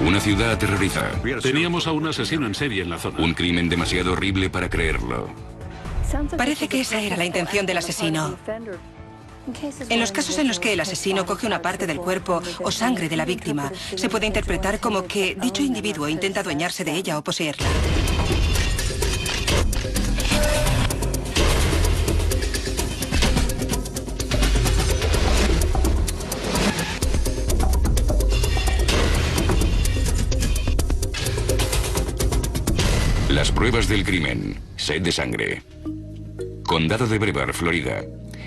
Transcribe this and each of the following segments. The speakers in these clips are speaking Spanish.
Una ciudad aterroriza. Teníamos a un asesino en serie en la zona. Un crimen demasiado horrible para creerlo. Parece que esa era la intención del asesino. En los casos en los que el asesino coge una parte del cuerpo o sangre de la víctima, se puede interpretar como que dicho individuo intenta adueñarse de ella o poseerla. Las pruebas del crimen. Sed de sangre. Condado de Brevard, Florida.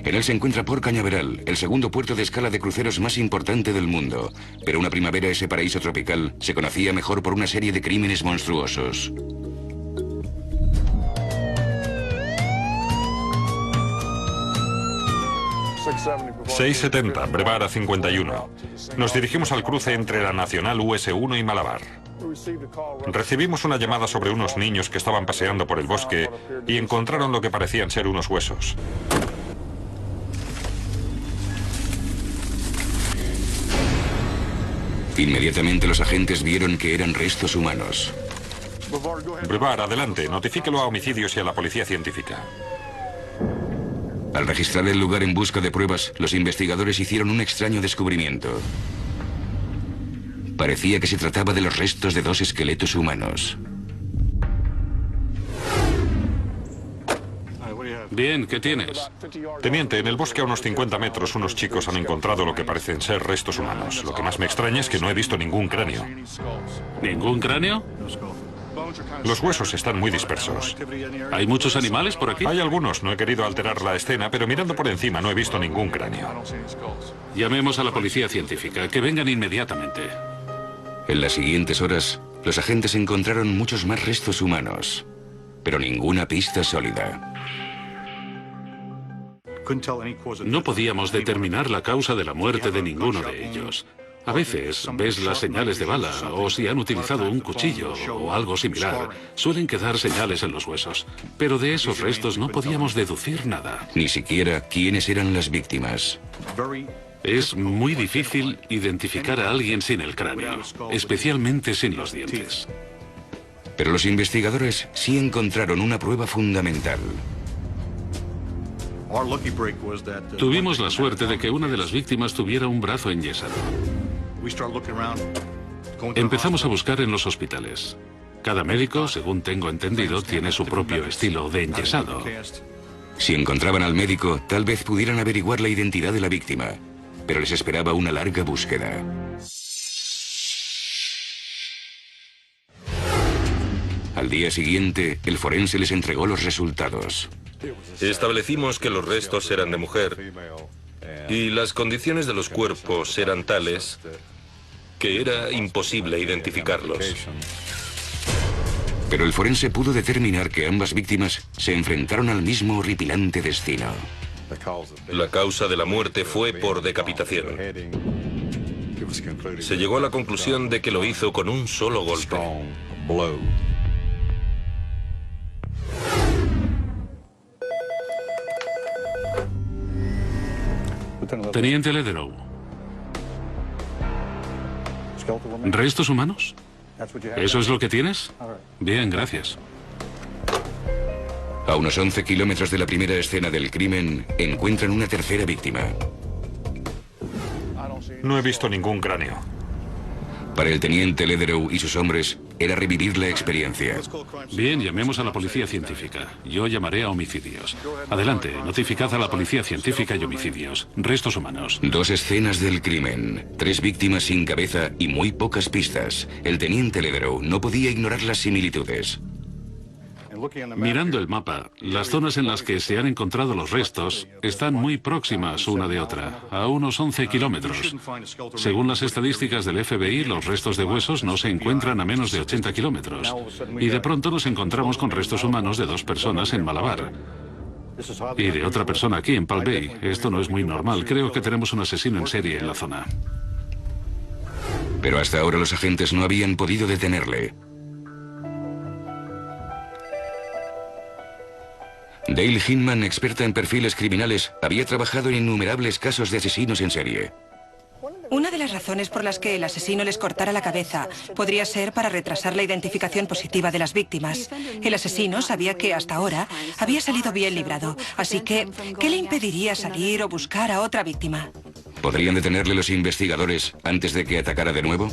En él se encuentra Port Cañaveral, el segundo puerto de escala de cruceros más importante del mundo. Pero una primavera ese paraíso tropical se conocía mejor por una serie de crímenes monstruosos. ...670, Brevard a 51. Nos dirigimos al cruce entre la Nacional US1 y Malabar. Recibimos una llamada sobre unos niños que estaban paseando por el bosque y encontraron lo que parecían ser unos huesos. Inmediatamente los agentes vieron que eran restos humanos. Brevard, adelante, notifíquelo a homicidios y a la policía científica. Al registrar el lugar en busca de pruebas, los investigadores hicieron un extraño descubrimiento. Parecía que se trataba de los restos de dos esqueletos humanos. Bien, ¿qué tienes? Teniente, en el bosque a unos 50 metros unos chicos han encontrado lo que parecen ser restos humanos. Lo que más me extraña es que no he visto ningún cráneo. ¿Ningún cráneo? Los huesos están muy dispersos. ¿Hay muchos animales por aquí? Hay algunos, no he querido alterar la escena, pero mirando por encima no he visto ningún cráneo. Llamemos a la policía científica, que vengan inmediatamente. En las siguientes horas, los agentes encontraron muchos más restos humanos, pero ninguna pista sólida. No podíamos determinar la causa de la muerte de ninguno de ellos. A veces ves las señales de bala o si han utilizado un cuchillo o algo similar. Suelen quedar señales en los huesos, pero de esos restos no podíamos deducir nada. Ni siquiera quiénes eran las víctimas. Es muy difícil identificar a alguien sin el cráneo, especialmente sin los dientes. Pero los investigadores sí encontraron una prueba fundamental. Tuvimos la suerte de que una de las víctimas tuviera un brazo enyesado. Empezamos a buscar en los hospitales. Cada médico, según tengo entendido, tiene su propio estilo de enyesado. Si encontraban al médico, tal vez pudieran averiguar la identidad de la víctima, pero les esperaba una larga búsqueda. Al día siguiente, el forense les entregó los resultados. Establecimos que los restos eran de mujer y las condiciones de los cuerpos eran tales que era imposible identificarlos. Pero el forense pudo determinar que ambas víctimas se enfrentaron al mismo horripilante destino. La causa de la muerte fue por decapitación. Se llegó a la conclusión de que lo hizo con un solo golpe. Teniente Lederow. ¿Restos humanos? ¿Eso es lo que tienes? Bien, gracias. A unos 11 kilómetros de la primera escena del crimen, encuentran una tercera víctima. No he visto ningún cráneo. Para el teniente Lederow y sus hombres, era revivir la experiencia. Bien, llamemos a la policía científica. Yo llamaré a homicidios. Adelante, notificad a la policía científica y homicidios. Restos humanos. Dos escenas del crimen, 3 víctimas sin cabeza y muy pocas pistas. El teniente Lederow no podía ignorar las similitudes. Mirando el mapa, las zonas en las que se han encontrado los restos están muy próximas una de otra, a unos 11 kilómetros. Según las estadísticas del FBI, los restos de huesos no se encuentran a menos de 80 kilómetros. Y de pronto nos encontramos con restos humanos de 2 personas en Malabar. Y de otra persona aquí en Palm Bay. Esto no es muy normal. Creo que tenemos un asesino en serie en la zona. Pero hasta ahora los agentes no habían podido detenerle. Dale Hinman, experta en perfiles criminales, había trabajado en innumerables casos de asesinos en serie. Una de las razones por las que el asesino les cortara la cabeza podría ser para retrasar la identificación positiva de las víctimas. El asesino sabía que hasta ahora había salido bien librado, así que ¿qué le impediría salir o buscar a otra víctima? ¿Podrían detenerle los investigadores antes de que atacara de nuevo?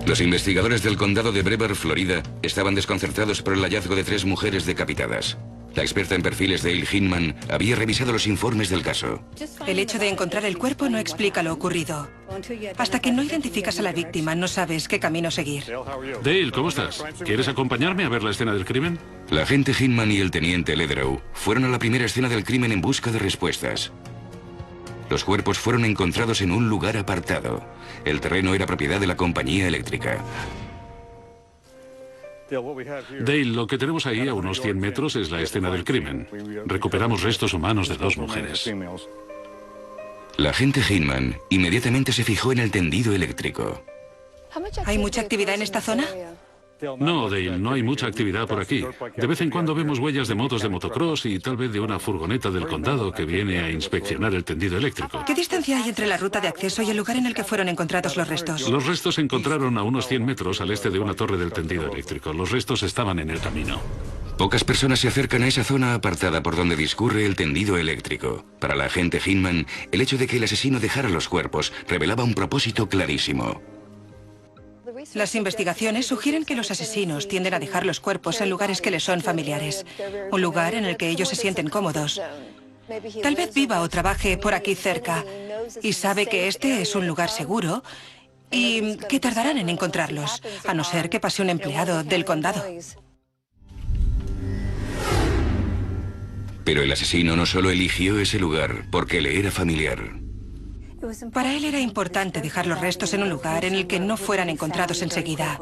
Los investigadores del condado de Brevard, Florida, estaban desconcertados por el hallazgo de 3 mujeres decapitadas. La experta en perfiles Dale Hinman había revisado los informes del caso. El hecho de encontrar el cuerpo no explica lo ocurrido. Hasta que no identificas a la víctima, no sabes qué camino seguir. Dale, ¿cómo estás? ¿Quieres acompañarme a ver la escena del crimen? La agente Hinman y el teniente Lederow fueron a la primera escena del crimen en busca de respuestas. Los cuerpos fueron encontrados en un lugar apartado. El terreno era propiedad de la compañía eléctrica. Dale, lo que tenemos ahí a unos 100 metros es la escena del crimen. Recuperamos restos humanos de 2 mujeres. La agente Hinman inmediatamente se fijó en el tendido eléctrico. ¿Hay mucha actividad en esta zona? No, Dale, no hay mucha actividad por aquí. De vez en cuando vemos huellas de motos de motocross y tal vez de una furgoneta del condado que viene a inspeccionar el tendido eléctrico. ¿Qué distancia hay entre la ruta de acceso y el lugar en el que fueron encontrados los restos? Los restos se encontraron a unos 100 metros al este de una torre del tendido eléctrico. Los restos estaban en el camino. Pocas personas se acercan a esa zona apartada por donde discurre el tendido eléctrico. Para la agente Hinman, el hecho de que el asesino dejara los cuerpos revelaba un propósito clarísimo. Las investigaciones sugieren que los asesinos tienden a dejar los cuerpos en lugares que les son familiares, un lugar en el que ellos se sienten cómodos. Tal vez viva o trabaje por aquí cerca y sabe que este es un lugar seguro y que tardarán en encontrarlos, a no ser que pase un empleado del condado. Pero el asesino no solo eligió ese lugar porque le era familiar. Para él era importante dejar los restos en un lugar en el que no fueran encontrados enseguida.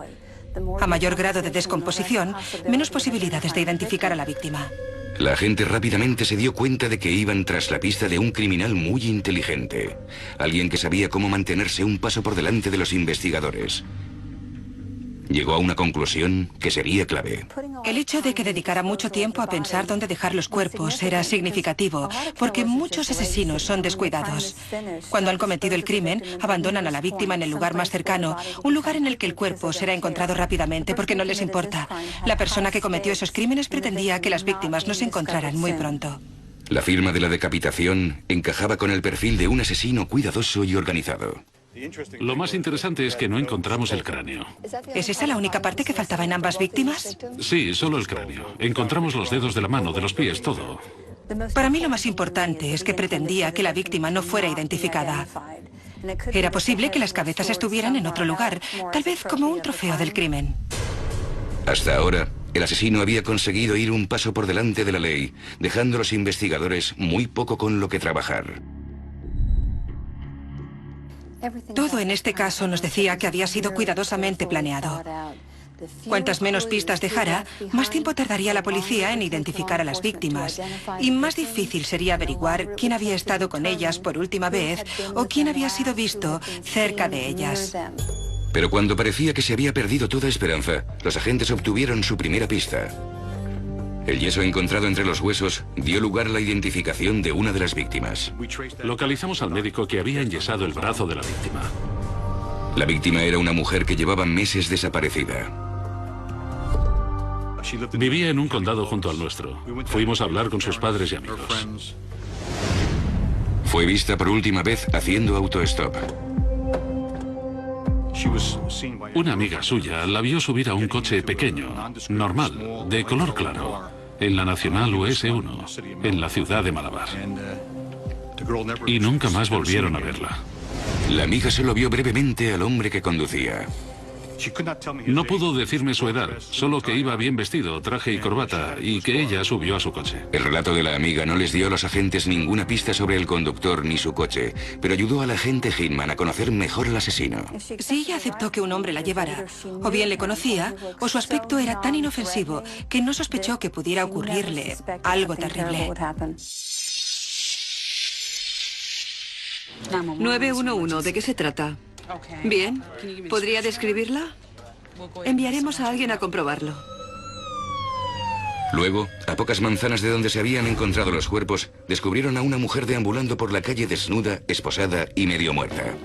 A mayor grado de descomposición, menos posibilidades de identificar a la víctima. La agente rápidamente se dio cuenta de que iban tras la pista de un criminal muy inteligente. Alguien que sabía cómo mantenerse un paso por delante de los investigadores. Llegó a una conclusión que sería clave. El hecho de que dedicara mucho tiempo a pensar dónde dejar los cuerpos era significativo, porque muchos asesinos son descuidados. Cuando han cometido el crimen, abandonan a la víctima en el lugar más cercano, un lugar en el que el cuerpo será encontrado rápidamente porque no les importa. La persona que cometió esos crímenes pretendía que las víctimas no se encontraran muy pronto. La firma de la decapitación encajaba con el perfil de un asesino cuidadoso y organizado. Lo más interesante es que no encontramos el cráneo. ¿Es esa la única parte que faltaba en ambas víctimas? Sí, solo el cráneo. Encontramos los dedos de la mano, de los pies, todo. Para mí lo más importante es que pretendía que la víctima no fuera identificada. Era posible que las cabezas estuvieran en otro lugar, tal vez como un trofeo del crimen. Hasta ahora, el asesino había conseguido ir un paso por delante de la ley, dejando a los investigadores muy poco con lo que trabajar. Todo en este caso nos decía que había sido cuidadosamente planeado. Cuantas menos pistas dejara, más tiempo tardaría la policía en identificar a las víctimas y más difícil sería averiguar quién había estado con ellas por última vez o quién había sido visto cerca de ellas. Pero cuando parecía que se había perdido toda esperanza, los agentes obtuvieron su primera pista. El yeso encontrado entre los huesos dio lugar a la identificación de una de las víctimas. Localizamos al médico que había enyesado el brazo de la víctima. La víctima era una mujer que llevaba meses desaparecida. Vivía en un condado junto al nuestro. Fuimos a hablar con sus padres y amigos. Fue vista por última vez haciendo autostop. Una amiga suya la vio subir a un coche pequeño, normal, de color claro, en la Nacional US1, en la ciudad de Malabar. Y nunca más volvieron a verla. La amiga solo vio brevemente al hombre que conducía. No pudo decirme su edad, solo que iba bien vestido, traje y corbata, y que ella subió a su coche. El relato de la amiga no les dio a los agentes ninguna pista sobre el conductor ni su coche, pero ayudó a la agente Hinman a conocer mejor al asesino. Si ella aceptó que un hombre la llevara, o bien le conocía, o su aspecto era tan inofensivo que no sospechó que pudiera ocurrirle algo terrible. 911, ¿de qué se trata? Bien, ¿podría describirla? Enviaremos a alguien a comprobarlo. Luego, a pocas manzanas de donde se habían encontrado los cuerpos, descubrieron a una mujer deambulando por la calle desnuda, esposada y medio muerta.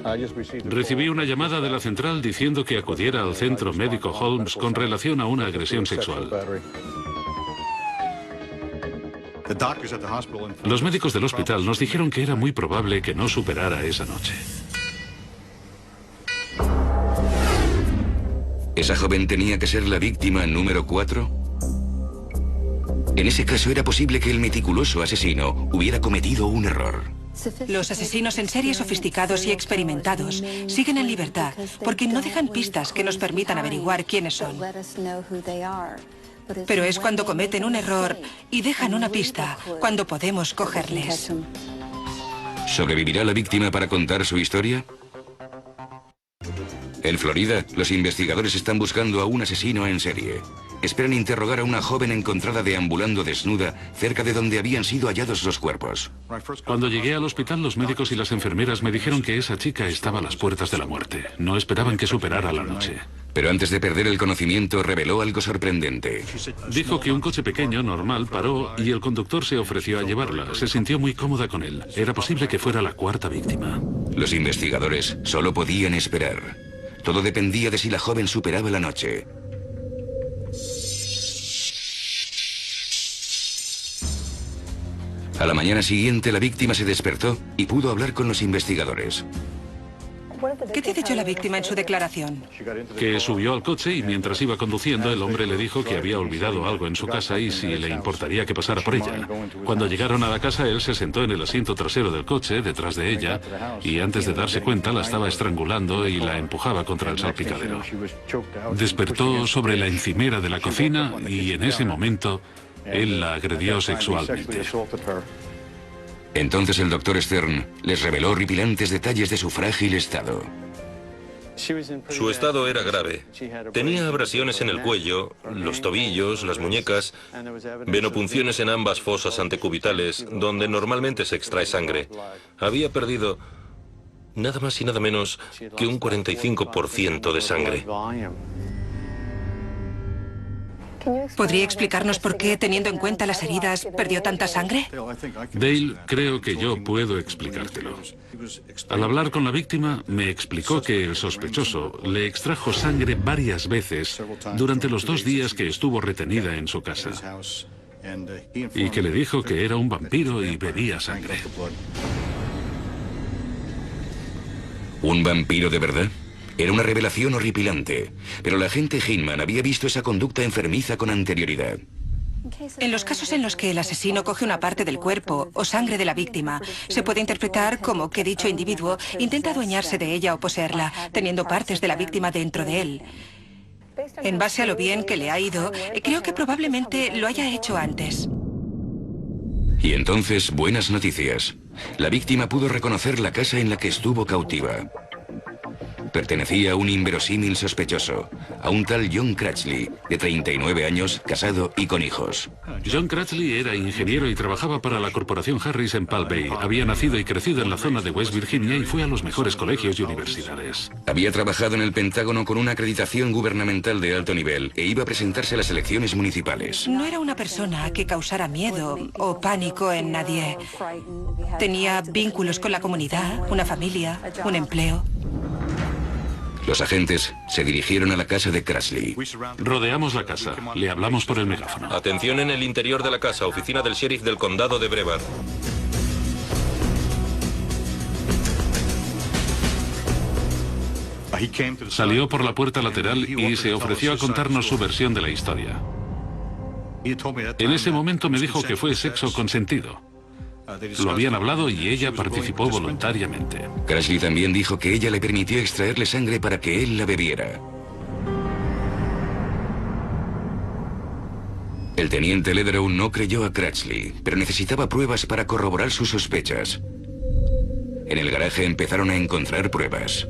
Recibí una llamada de la central diciendo que acudiera al centro médico Holmes con relación a una agresión sexual. Los médicos del hospital nos dijeron que era muy probable que no superara esa noche. ¿Esa joven tenía que ser la víctima número 4? En ese caso era posible que el meticuloso asesino hubiera cometido un error. Los asesinos en serie sofisticados y experimentados siguen en libertad porque no dejan pistas que nos permitan averiguar quiénes son. Pero es cuando cometen un error y dejan una pista cuando podemos cogerles. ¿Sobrevivirá la víctima para contar su historia? En Florida, los investigadores están buscando a un asesino en serie. Esperan interrogar a una joven encontrada deambulando desnuda cerca de donde habían sido hallados los cuerpos. Cuando llegué al hospital, los médicos y las enfermeras me dijeron que esa chica estaba a las puertas de la muerte. No esperaban que superara la noche. Pero antes de perder el conocimiento, reveló algo sorprendente. Dijo que un coche pequeño, normal, paró y el conductor se ofreció a llevarla. Se sintió muy cómoda con él. Era posible que fuera la 4ª víctima. Los investigadores solo podían esperar. Todo dependía de si la joven superaba la noche. A la mañana siguiente, la víctima se despertó y pudo hablar con los investigadores. ¿Qué te ha dicho la víctima en su declaración? Que subió al coche y mientras iba conduciendo, el hombre le dijo que había olvidado algo en su casa y si le importaría que pasara por ella. Cuando llegaron a la casa, él se sentó en el asiento trasero del coche, detrás de ella, y antes de darse cuenta la estaba estrangulando y la empujaba contra el salpicadero. Despertó sobre la encimera de la cocina y en ese momento él la agredió sexualmente. Entonces el doctor Stern les reveló horripilantes detalles de su frágil estado. Su estado era grave. Tenía abrasiones en el cuello, los tobillos, las muñecas, venopunciones en ambas fosas antecubitales, donde normalmente se extrae sangre. Había perdido nada más y nada menos que un 45% de sangre. ¿Podría explicarnos por qué, teniendo en cuenta las heridas, perdió tanta sangre? Dale, creo que yo puedo explicártelo. Al hablar con la víctima, me explicó que el sospechoso le extrajo sangre varias veces durante los 2 días que estuvo retenida en su casa. Y que le dijo que era un vampiro y bebía sangre. ¿Un vampiro de verdad? Era una revelación horripilante, pero la agente Hinman había visto esa conducta enfermiza con anterioridad. En los casos en los que el asesino coge una parte del cuerpo o sangre de la víctima, se puede interpretar como que dicho individuo intenta adueñarse de ella o poseerla, teniendo partes de la víctima dentro de él. En base a lo bien que le ha ido, creo que probablemente lo haya hecho antes. Y entonces, buenas noticias. La víctima pudo reconocer la casa en la que estuvo cautiva. Pertenecía a un inverosímil sospechoso, a un tal John Cratchley, de 39 años, casado y con hijos. John Cratchley era ingeniero y trabajaba para la corporación Harris en Palm Bay. Había nacido y crecido en la zona de West Virginia y fue a los mejores colegios y universidades. Había trabajado en el Pentágono con una acreditación gubernamental de alto nivel e iba a presentarse a las elecciones municipales. No era una persona que causara miedo o pánico en nadie. Tenía vínculos con la comunidad, una familia, un empleo. Los agentes se dirigieron a la casa de Cratchley. Rodeamos la casa. Le hablamos por el megáfono. Atención en el interior de la casa, oficina del sheriff del condado de Brevard. Salió por la puerta lateral y se ofreció a contarnos su versión de la historia. En ese momento me dijo que fue sexo consentido. Lo habían hablado y ella participó voluntariamente. Cratchley también dijo que ella le permitió extraerle sangre para que él la bebiera. El teniente Lederow no creyó a Cratchley, pero necesitaba pruebas para corroborar sus sospechas. En el garaje empezaron a encontrar pruebas.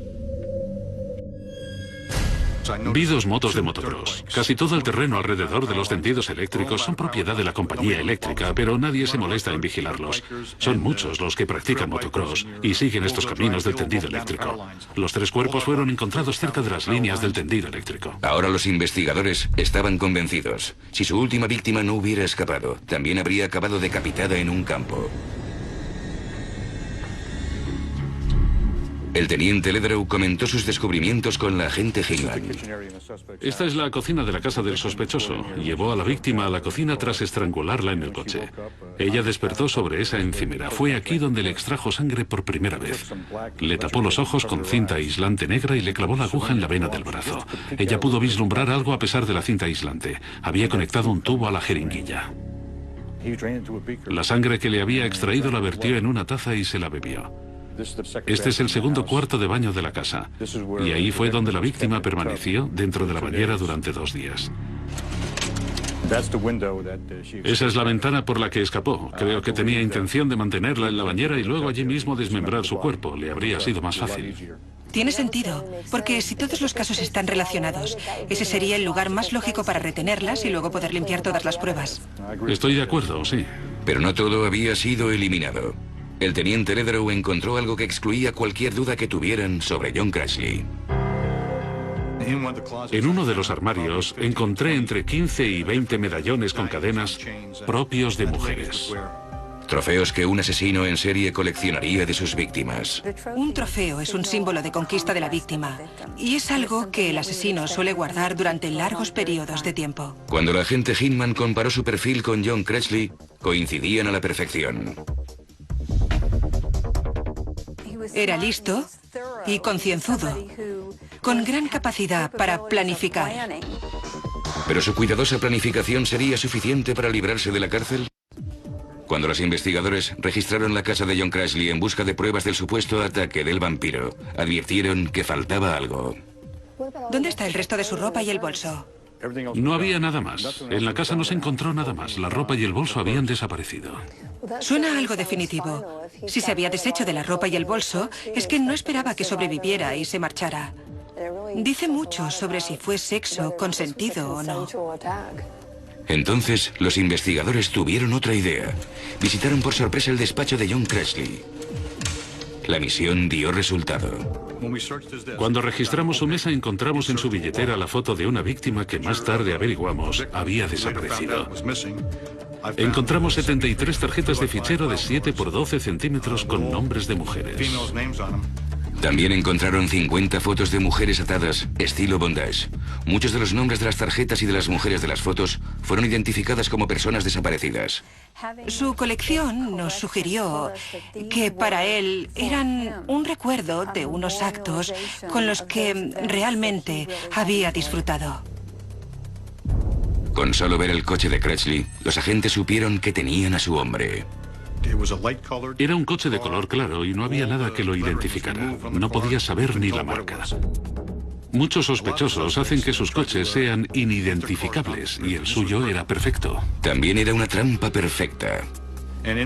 Vi 2 motos de motocross. Casi todo el terreno alrededor de los tendidos eléctricos son propiedad de la compañía eléctrica, pero nadie se molesta en vigilarlos. Son muchos los que practican motocross y siguen estos caminos del tendido eléctrico. Los 3 cuerpos fueron encontrados cerca de las líneas del tendido eléctrico. Ahora los investigadores estaban convencidos. Si su última víctima no hubiera escapado, también habría acabado decapitada en un campo. El teniente Lederow comentó sus descubrimientos con la agente Hinman. Esta es la cocina de la casa del sospechoso. Llevó a la víctima a la cocina tras estrangularla en el coche. Ella despertó sobre esa encimera. Fue aquí donde le extrajo sangre por primera vez. Le tapó los ojos con cinta aislante negra y le clavó la aguja en la vena del brazo. Ella pudo vislumbrar algo a pesar de la cinta aislante. Había conectado un tubo a la jeringuilla. La sangre que le había extraído la vertió en una taza y se la bebió. Este es el segundo cuarto de baño de la casa. Y ahí fue donde la víctima permaneció dentro de la bañera durante 2 días. Esa es la ventana por la que escapó. Creo que tenía intención de mantenerla en la bañera y luego allí mismo desmembrar su cuerpo. Le habría sido más fácil. Tiene sentido, porque si todos los casos están relacionados, ese sería el lugar más lógico para retenerlas y luego poder limpiar todas las pruebas. Estoy de acuerdo, sí. Pero no todo había sido eliminado. El teniente Lederow encontró algo que excluía cualquier duda que tuvieran sobre John Crashley. En uno de los armarios encontré entre 15 y 20 medallones con cadenas propios de mujeres. Trofeos que un asesino en serie coleccionaría de sus víctimas. Un trofeo es un símbolo de conquista de la víctima y es algo que el asesino suele guardar durante largos periodos de tiempo. Cuando la agente Hinman comparó su perfil con John Crashley, coincidían a la perfección. Era listo y concienzudo, con gran capacidad para planificar. ¿Pero su cuidadosa planificación sería suficiente para librarse de la cárcel? Cuando los investigadores registraron la casa de John Crashley en busca de pruebas del supuesto ataque del vampiro, advirtieron que faltaba algo. ¿Dónde está el resto de su ropa y el bolso? No había nada más. En la casa no se encontró nada más. La ropa y el bolso habían desaparecido. Suena algo definitivo. Si se había deshecho de la ropa y el bolso, es que no esperaba que sobreviviera y se marchara. Dice mucho sobre si fue sexo consentido o no. Entonces, los investigadores tuvieron otra idea. Visitaron por sorpresa el despacho de John Crashley. La misión dio resultado. Cuando registramos su mesa encontramos en su billetera la foto de una víctima que más tarde averiguamos había desaparecido. Encontramos 73 tarjetas de fichero de 7 por 12 centímetros con nombres de mujeres. También encontraron 50 fotos de mujeres atadas, estilo bondage. Muchos de los nombres de las tarjetas y de las mujeres de las fotos fueron identificadas como personas desaparecidas. Su colección nos sugirió que para él eran un recuerdo de unos actos con los que realmente había disfrutado. Con solo ver el coche de Crashley, los agentes supieron que tenían a su hombre. Era un coche de color claro y no había nada que lo identificara. No podía saber ni la marca. Muchos sospechosos hacen que sus coches sean inidentificables y el suyo era perfecto. También era una trampa perfecta. En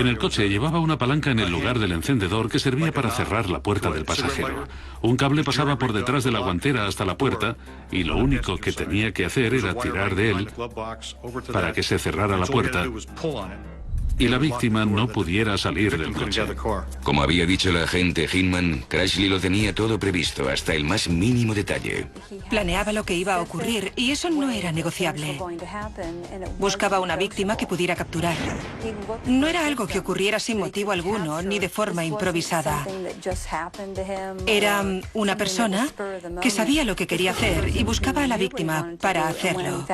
el coche llevaba una palanca en el lugar del encendedor que servía para cerrar la puerta del pasajero. Un cable pasaba por detrás de la guantera hasta la puerta y lo único que tenía que hacer era tirar de él para que se cerrara la puerta y la víctima no pudiera salir del coche. Como había dicho la agente Hinman, Crashley lo tenía todo previsto, hasta el más mínimo detalle. Planeaba lo que iba a ocurrir y eso no era negociable. Buscaba una víctima que pudiera capturar. No era algo que ocurriera sin motivo alguno ni de forma improvisada. Era una persona que sabía lo que quería hacer y buscaba a la víctima para hacerlo.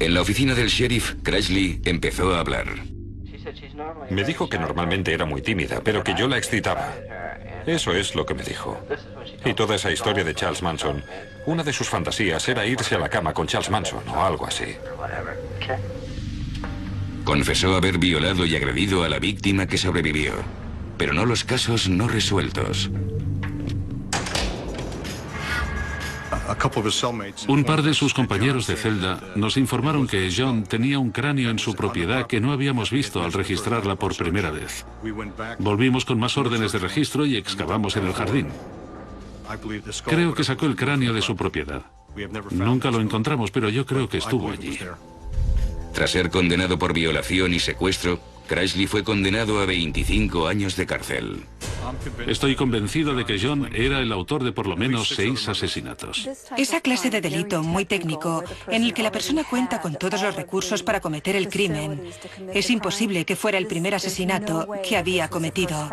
En la oficina del sheriff, Crashley empezó a hablar. Me dijo que normalmente era muy tímida, pero que yo la excitaba. Eso es lo que me dijo. Y toda esa historia de Charles Manson, una de sus fantasías era irse a la cama con Charles Manson o algo así. Confesó haber violado y agredido a la víctima que sobrevivió, pero no los casos no resueltos. Un par de sus compañeros de celda nos informaron que John tenía un cráneo en su propiedad que no habíamos visto al registrarla por primera vez. Volvimos con más órdenes de registro y excavamos en el jardín. Creo que sacó el cráneo de su propiedad. Nunca lo encontramos, pero yo creo que estuvo allí. Tras ser condenado por violación y secuestro, Crashley fue condenado a 25 años de cárcel. Estoy convencido de que John era el autor de por lo menos 6 asesinatos. Esa clase de delito muy técnico, en el que la persona cuenta con todos los recursos para cometer el crimen, es imposible que fuera el primer asesinato que había cometido.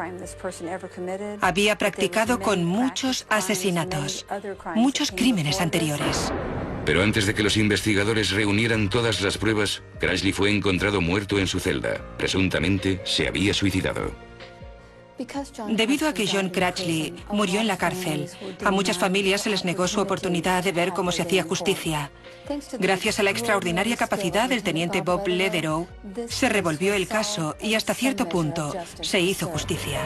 Había practicado con muchos asesinatos, muchos crímenes anteriores. Pero antes de que los investigadores reunieran todas las pruebas, Crashley fue encontrado muerto en su celda. Presuntamente se había suicidado. Debido a que John Crashley murió en la cárcel, a muchas familias se les negó su oportunidad de ver cómo se hacía justicia. Gracias a la extraordinaria capacidad del teniente Bob Lederow, se revolvió el caso y hasta cierto punto se hizo justicia.